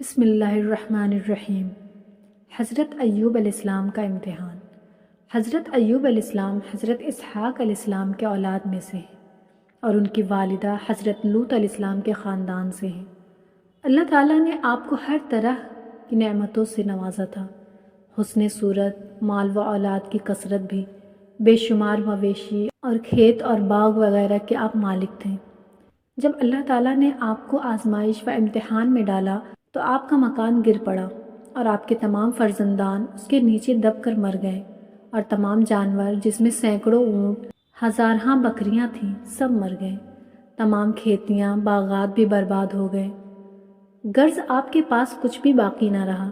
بسم اللہ الرحمن الرحیم۔ حضرت ایوب علیہ السلام کا امتحان۔ حضرت ایوب علیہ السلام حضرت اسحاق علیہ السلام کے اولاد میں سے ہیں اور ان کی والدہ حضرت لوط علیہ السلام کے خاندان سے ہیں۔ اللہ تعالیٰ نے آپ کو ہر طرح کی نعمتوں سے نوازا تھا، حسن صورت، مال و اولاد کی کثرت بھی، بے شمار مویشی اور کھیت اور باغ وغیرہ کے آپ مالک تھے۔ جب اللہ تعالیٰ نے آپ کو آزمائش و امتحان میں ڈالا تو آپ کا مکان گر پڑا اور آپ کے تمام فرزندان اس کے نیچے دب کر مر گئے، اور تمام جانور جس میں سینکڑوں اونٹ، ہزارہاں بکریاں تھیں، سب مر گئے۔ تمام کھیتیاں، باغات بھی برباد ہو گئے، غرض آپ کے پاس کچھ بھی باقی نہ رہا۔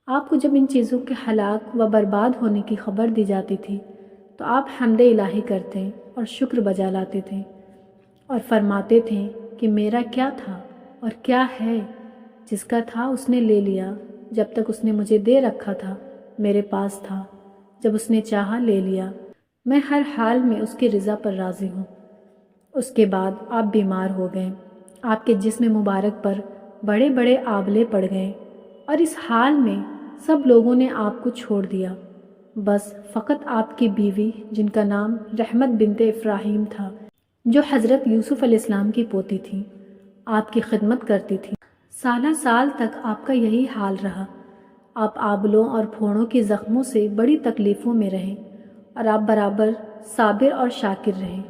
آپ کو جب ان چیزوں کے ہلاک و برباد ہونے کی خبر دی جاتی تھی تو آپ حمد الہی کرتے اور شکر بجا لاتے تھے اور فرماتے تھے کہ میرا کیا تھا اور کیا ہے، جس کا تھا اس نے لے لیا، جب تک اس نے مجھے دے رکھا تھا میرے پاس تھا، جب اس نے چاہا لے لیا، میں ہر حال میں اس کی رضا پر راضی ہوں۔ اس کے بعد آپ بیمار ہو گئے، آپ کے جسم مبارک پر بڑے بڑے آبلے پڑ گئے، اور اس حال میں سب لوگوں نے آپ کو چھوڑ دیا، بس فقط آپ کی بیوی جن کا نام رحمت بنت افراہیم تھا، جو حضرت یوسف علیہ السلام کی پوتی تھی، آپ کی خدمت کرتی تھی۔ سالہ سال تک آپ کا یہی حال رہا۔ آپ آبلوں اور پھوڑوں کے زخموں سے بڑی تکلیفوں میں رہے اور آپ برابر صابر اور شاکر رہے۔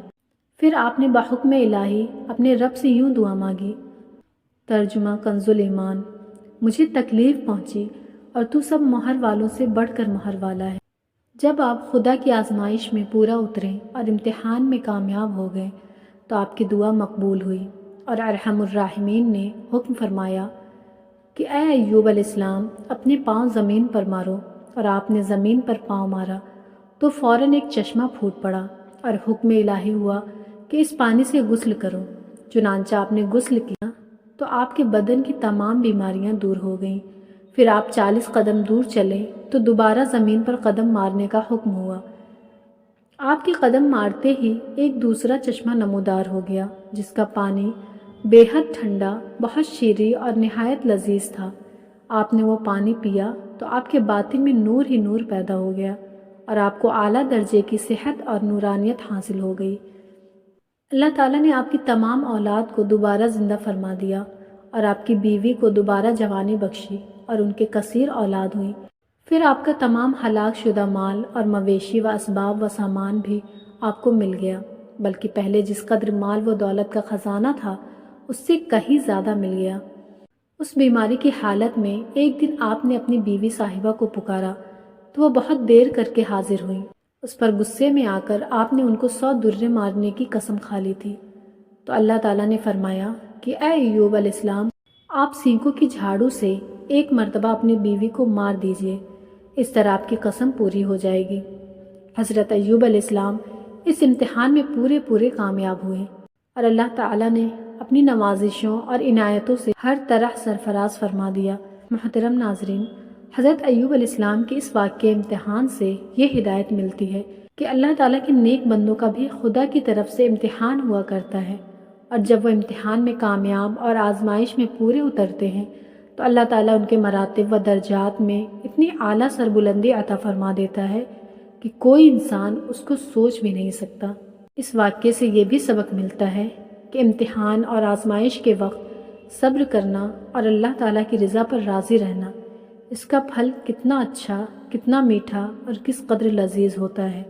پھر آپ نے بحکم الہی اپنے رب سے یوں دعا مانگی، ترجمہ کنز الایمان، مجھے تکلیف پہنچی اور تو سب مہر والوں سے بڑھ کر مہر والا ہے۔ جب آپ خدا کی آزمائش میں پورا اترے اور امتحان میں کامیاب ہو گئے تو آپ کی دعا مقبول ہوئی، اور ارحم الراحمین نے حکم فرمایا کہ اے ایوب علیہ السلام اپنے پاؤں زمین پر مارو، اور آپ نے زمین پر پاؤں مارا تو فوراً ایک چشمہ پھوٹ پڑا اور حکم الہی ہوا کہ اس پانی سے غسل کرو۔ چنانچہ آپ نے غسل کیا تو آپ کے بدن کی تمام بیماریاں دور ہو گئیں۔ پھر آپ 40 قدم دور چلے تو دوبارہ زمین پر قدم مارنے کا حکم ہوا۔ آپ کے قدم مارتے ہی ایک دوسرا چشمہ نمودار ہو گیا، جس کا پانی بے حد ٹھنڈا، بہت شیریں اور نہایت لذیذ تھا۔ آپ نے وہ پانی پیا تو آپ کے باطن میں نور ہی نور پیدا ہو گیا، اور آپ کو اعلیٰ درجے کی صحت اور نورانیت حاصل ہو گئی۔ اللہ تعالیٰ نے آپ کی تمام اولاد کو دوبارہ زندہ فرما دیا، اور آپ کی بیوی کو دوبارہ جوانی بخشی اور ان کے کثیر اولاد ہوئی۔ پھر آپ کا تمام ہلاک شدہ مال اور مویشی و اسباب و سامان بھی آپ کو مل گیا، بلکہ پہلے جس قدر مال و دولت کا خزانہ تھا اس سے کہیں زیادہ مل گیا۔ اس بیماری کی حالت میں ایک دن آپ نے اپنی بیوی صاحبہ کو پکارا تو وہ بہت دیر کر کے حاضر ہوئیں۔ اس پر غصے میں آ کر آپ نے ان کو 100 درے مارنے کی قسم کھا لی تھی۔ تو اللہ تعالیٰ نے فرمایا کہ اے ایوب علیہ السلام، آپ سینگوں کی جھاڑو سے ایک مرتبہ اپنی بیوی کو مار دیجئے، اس طرح آپ کی قسم پوری ہو جائے گی۔ حضرت ایوب علیہ السلام اس امتحان میں پورے کامیاب ہوئے، اور اللہ تعالیٰ نے اپنی نوازشوں اور عنایتوں سے ہر طرح سرفراز فرما دیا۔ محترم ناظرین، حضرت ایوب علیہ السلام کے اس واقعہ امتحان سے یہ ہدایت ملتی ہے کہ اللہ تعالیٰ کے نیک بندوں کا بھی خدا کی طرف سے امتحان ہوا کرتا ہے، اور جب وہ امتحان میں کامیاب اور آزمائش میں پورے اترتے ہیں تو اللہ تعالیٰ ان کے مراتب و درجات میں اتنی اعلیٰ سربلندی عطا فرما دیتا ہے کہ کوئی انسان اس کو سوچ بھی نہیں سکتا۔ اس واقعے سے یہ بھی سبق ملتا ہے کہ امتحان اور آزمائش کے وقت صبر کرنا اور اللہ تعالیٰ کی رضا پر راضی رہنا، اس کا پھل کتنا اچھا، کتنا میٹھا اور کس قدر لذیذ ہوتا ہے۔